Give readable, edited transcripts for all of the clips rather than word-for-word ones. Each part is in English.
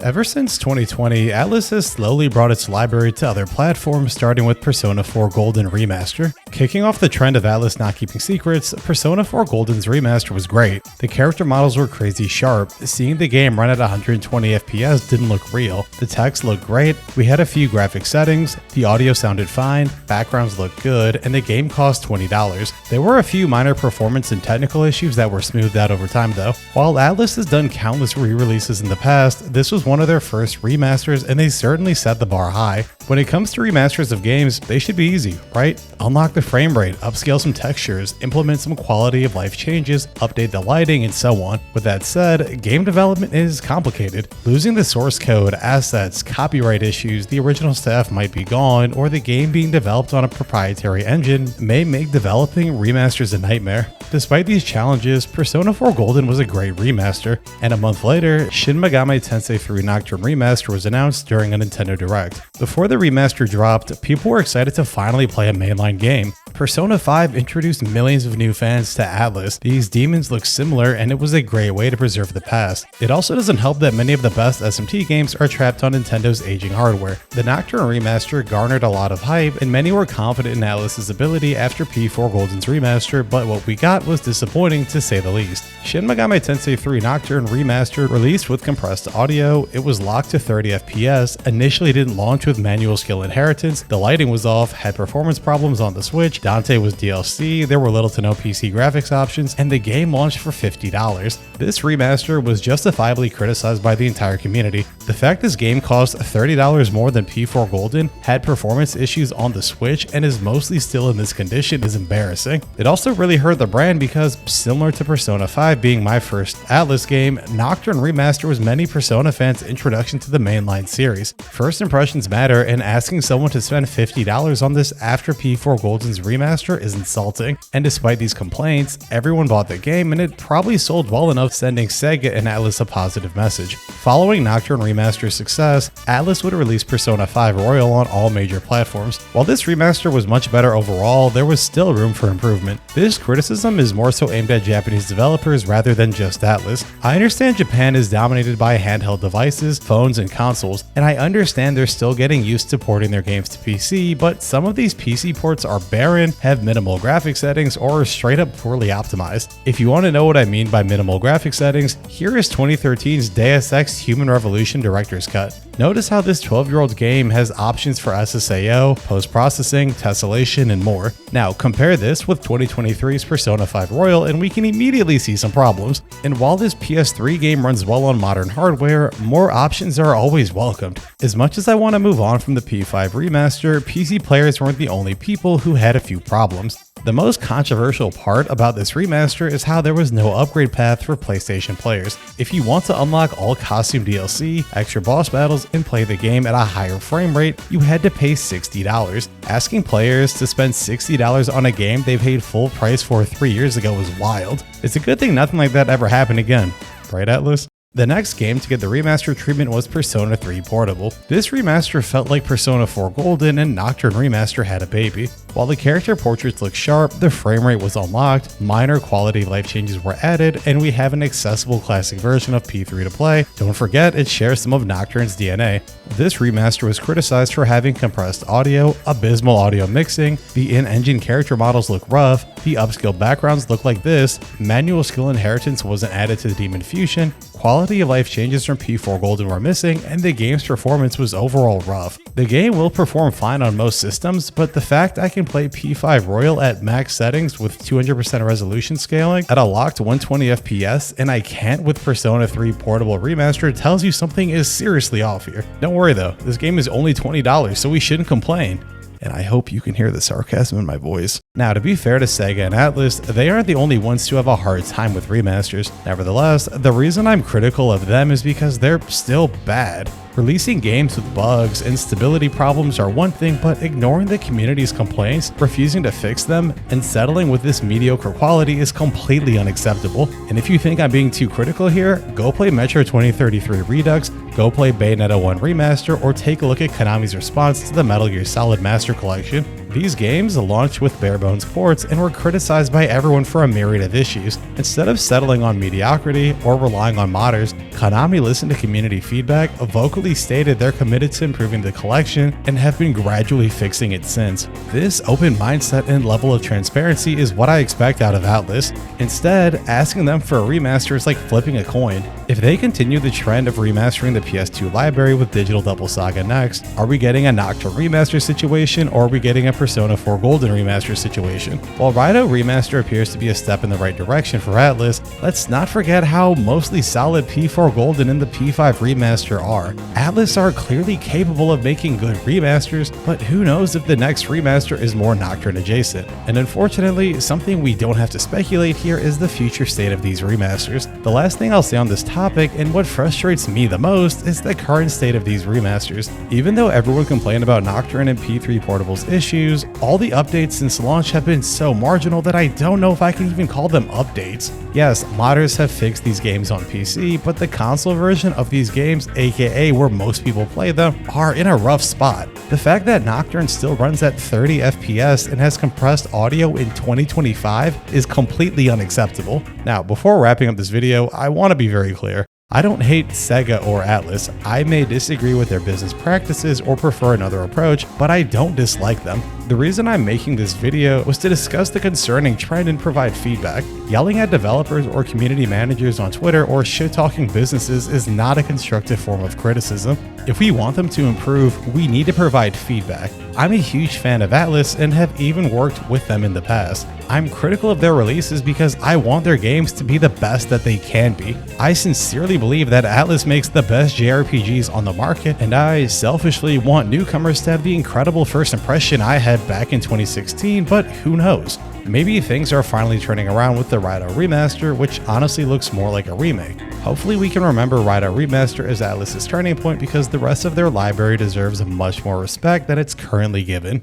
Ever since 2020, Atlus has slowly brought its library to other platforms, starting with Persona 4 Golden Remaster. Kicking off the trend of Atlus not keeping secrets, Persona 4 Golden's remaster was great. The character models were crazy sharp. Seeing the game run at 120 FPS didn't look real. The text looked great, we had a few graphic settings, the audio sounded fine, backgrounds looked good, and the game cost $20. There were a few minor performance and technical issues that were smoothed out over time though. While Atlus has done countless re-releases in the past, this was one of their first remasters, and they certainly set the bar high. When it comes to remasters of games, they should be easy, right? Unlock the frame rate, upscale some textures, implement some quality of life changes, update the lighting, and so on. With that said, game development is complicated. Losing the source code, assets, copyright issues, the original staff might be gone, or the game being developed on a proprietary engine may make developing remasters a nightmare. Despite these challenges, Persona 4 Golden was a great remaster, and a month later, Shin Megami Tensei III Nocturne Remaster was announced during a Nintendo Direct. Before the remaster dropped, people were excited to finally play a mainline game. Persona 5 introduced millions of new fans to Atlus. These demons look similar, and it was a great way to preserve the past. It also doesn't help that many of the best SMT games are trapped on Nintendo's aging hardware. The Nocturne Remaster garnered a lot of hype, and many were confident in Atlus's ability after P4 Golden's remaster, but what we got was disappointing to say the least. Shin Megami Tensei III Nocturne Remaster released with compressed audio, it was locked to 30 FPS, initially didn't launch with manual skill inheritance, the lighting was off, had performance problems on the Switch, Dante was DLC, there were little to no PC graphics options, and the game launched for $50. This remaster was justifiably criticized by the entire community. The fact this game cost $30 more than P4 Golden, had performance issues on the Switch, and is mostly still in this condition is embarrassing. It also really hurt the brand because, similar to Persona 5 being my first Atlus game, Nocturne Remaster was many Persona fans' introduction to the mainline series. First impressions matter, and asking someone to spend $50 on this after P4 Golden's remaster is insulting. And despite these complaints, everyone bought the game, and it probably sold well enough, sending Sega and Atlus a positive message. Following Nocturne Remaster's success, Atlus would release Persona 5 Royal on all major platforms. While this remaster was much better overall, there was still room for improvement. This criticism is more so aimed at Japanese developers rather than just Atlus. I understand Japan is dominated by handheld devices, phones, and consoles, and I understand they're still getting used to porting their games to PC, but some of these PC ports are barren, have minimal graphic settings, or are straight up poorly optimized. If you want to know what I mean by minimal graphic settings, here is 2013's Deus Ex Human Revolution Director's Cut. Notice how this 12-year-old game has options for SSAO, post-processing, tessellation, and more. Now compare this with 2023's Persona 5 Royal and we can immediately see some problems. And while this PS3 game runs well on modern hardware, more options are always welcomed. As much as I want to move on from the P5 remaster, PC players weren't the only people who had a few problems. The most controversial part about this remaster is how there was no upgrade path for PlayStation players. If you want to unlock all costume DLC, extra boss battles, and play the game at a higher frame rate, you had to pay $60. Asking players to spend $60 on a game they paid full price for 3 years ago was wild. It's a good thing nothing like that ever happened again. Right, Atlus? The next game to get the remaster treatment was Persona 3 Portable. This remaster felt like Persona 4 Golden and Nocturne Remaster had a baby. While the character portraits look sharp, the frame rate was unlocked, minor quality life changes were added, and we have an accessible classic version of P3 to play. Don't forget, it shares some of Nocturne's DNA. This remaster was criticized for having compressed audio, abysmal audio mixing, the in-engine character models look rough, the upscale backgrounds look like this, manual skill inheritance wasn't added to the Demon Fusion, quality of life changes from P4 Golden were missing, and the game's performance was overall rough. The game will perform fine on most systems, but the fact I can play P5 Royal at max settings with 200% resolution scaling at a locked 120 FPS and I can't with Persona 3 Portable Remaster tells you something is seriously off here. Don't worry though, this game is only $20, so we shouldn't complain. And I hope you can hear the sarcasm in my voice. Now, to be fair to Sega and Atlus, they aren't the only ones to have a hard time with remasters. Nevertheless, the reason I'm critical of them is because they're still bad. Releasing games with bugs and stability problems are one thing, but ignoring the community's complaints, refusing to fix them, and settling with this mediocre quality is completely unacceptable. And if you think I'm being too critical here, go play Metro 2033 Redux, go play Bayonetta 1 Remaster, or take a look at Konami's response to the Metal Gear Solid Master Collection. These games launched with bare-bones ports and were criticized by everyone for a myriad of issues. Instead of settling on mediocrity or relying on modders, Konami listened to community feedback, vocally stated they're committed to improving the collection, and have been gradually fixing it since. This open mindset and level of transparency is what I expect out of Atlus. Instead, asking them for a remaster is like flipping a coin. If they continue the trend of remastering the PS2 library with Digital Double Saga next, are we getting a Nocturne Remaster situation, or are we getting a Persona 4 Golden Remaster situation? While Raidou Remaster appears to be a step in the right direction for Atlus, let's not forget how mostly solid P4 Golden and the P5 Remaster are. Atlus are clearly capable of making good remasters, but who knows if the next remaster is more Nocturne adjacent. And unfortunately, something we don't have to speculate here is the future state of these remasters. The last thing I'll say on this topic, and what frustrates me the most, is the current state of these remasters. Even though everyone complained about Nocturne and P3 Portable's issues, all the updates since launch have been so marginal that I don't know if I can even call them updates. Yes, modders have fixed these games on PC, but the console version of these games, aka where most people play them, are in a rough spot. The fact that Nocturne still runs at 30 FPS and has compressed audio in 2025 is completely unacceptable. Now, before wrapping up this video, I want to be very clear. I don't hate Sega or Atlus. I may disagree with their business practices or prefer another approach, but I don't dislike them. The reason I'm making this video was to discuss the concerning trend and provide feedback. Yelling at developers or community managers on Twitter or shit-talking businesses is not a constructive form of criticism. If we want them to improve, we need to provide feedback. I'm a huge fan of Atlus and have even worked with them in the past. I'm critical of their releases because I want their games to be the best that they can be. I sincerely believe that Atlus makes the best JRPGs on the market, and I selfishly want newcomers to have the incredible first impression I had back in 2016, but who knows? Maybe things are finally turning around with the Raidou Remaster, which honestly looks more like a remake. Hopefully we can remember Raidou Remaster as Atlus's turning point, because the rest of their library deserves much more respect than it's currently given.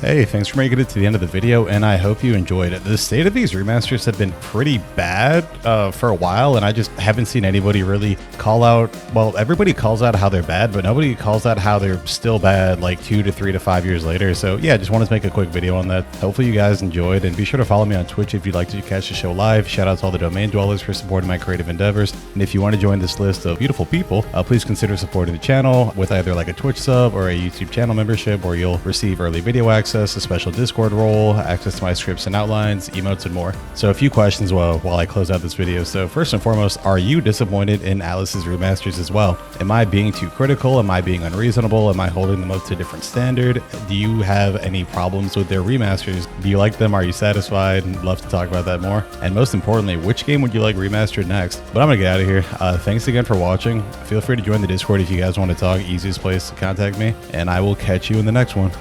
Hey, thanks for making it to the end of the video, and I hope you enjoyed it. The state of these remasters have been pretty bad for a while, and I just haven't seen anybody really call out, well, everybody calls out how they're bad, but nobody calls out how they're still bad like 2 to 3 to 5 years later. So yeah, just wanted to make a quick video on that. Hopefully you guys enjoyed, and be sure to follow me on Twitch if you'd like to catch the show live. Shout out to all the domain dwellers for supporting my creative endeavors, and if you want to join this list of beautiful people, please consider supporting the channel with either like a Twitch sub or a YouTube channel membership, where you'll receive early video access, a special Discord role, access to my scripts and outlines, emotes, and more. So a few questions while I close out this video. So first and foremost, are you disappointed in Atlus's remasters as well? Am I being too critical? Am I being unreasonable? Am I holding them up to a different standard? Do you have any problems with their remasters? Do you like them? Are you satisfied? I'd love to talk about that more. And most importantly, which game would you like remastered next? But I'm gonna get out of here. Thanks again for watching. Feel free to join the Discord if you guys want to talk. Easiest place to contact me, and I will catch you in the next one.